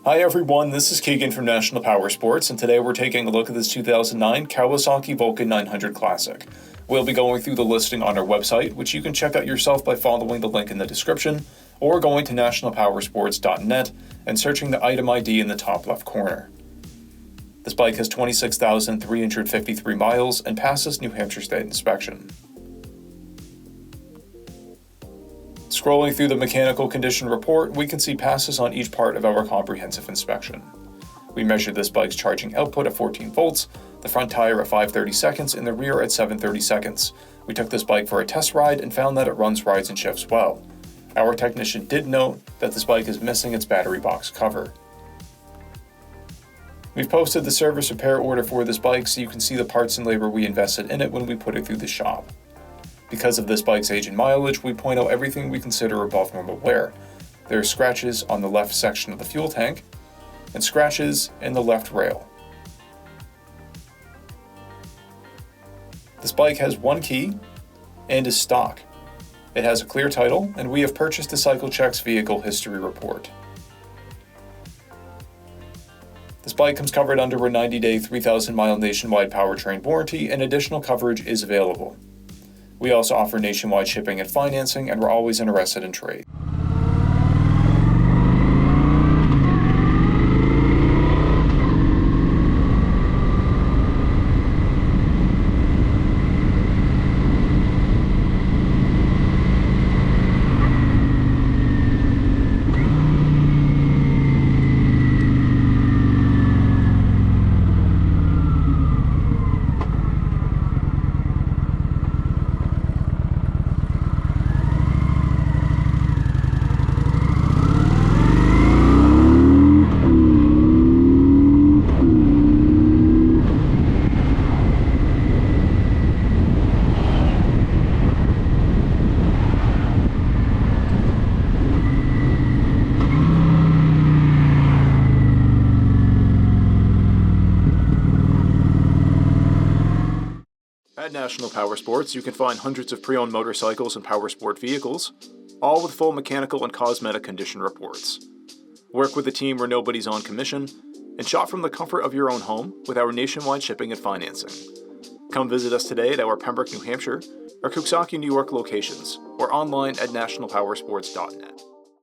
Hi everyone, this is Keegan from National Powersports, and today we're taking a look at this 2009 Kawasaki VULCAN 900 Classic. We'll be going through the listing on our website, which you can check out yourself by following the link in the description, or going to nationalpowersports.net and searching the item ID in the top left corner. This bike has 26,353 miles and passes New Hampshire State inspection. Scrolling through the mechanical condition report, we can see passes on each part of our comprehensive inspection. We measured this bike's charging output at 14 volts, the front tire at 5/30 seconds, and the rear at 7/30 seconds. We took this bike for a test ride and found that it runs, rides, and shifts well. Our technician did note that this bike is missing its battery box cover. We've posted the service repair order for this bike so you can see the parts and labor we invested in it when we put it through the shop. Because of this bike's age and mileage, we point out everything we consider above normal wear. There are scratches on the left section of the fuel tank, and scratches in the left rail. This bike has one key and is stock. It has a clear title, and we have purchased the CycleCheck's vehicle history report. This bike comes covered under a 90-day, 3,000-mile nationwide powertrain warranty, and additional coverage is available. We also offer nationwide shipping and financing, and we're always interested in trade. At National Powersports, you can find hundreds of pre-owned motorcycles and powersport vehicles, all with full mechanical and cosmetic condition reports. Work with a team where nobody's on commission, and shop from the comfort of your own home with our nationwide shipping and financing. Come visit us today at our Pembroke, New Hampshire, or KAWASAKI, New York locations, or online at nationalpowersports.net.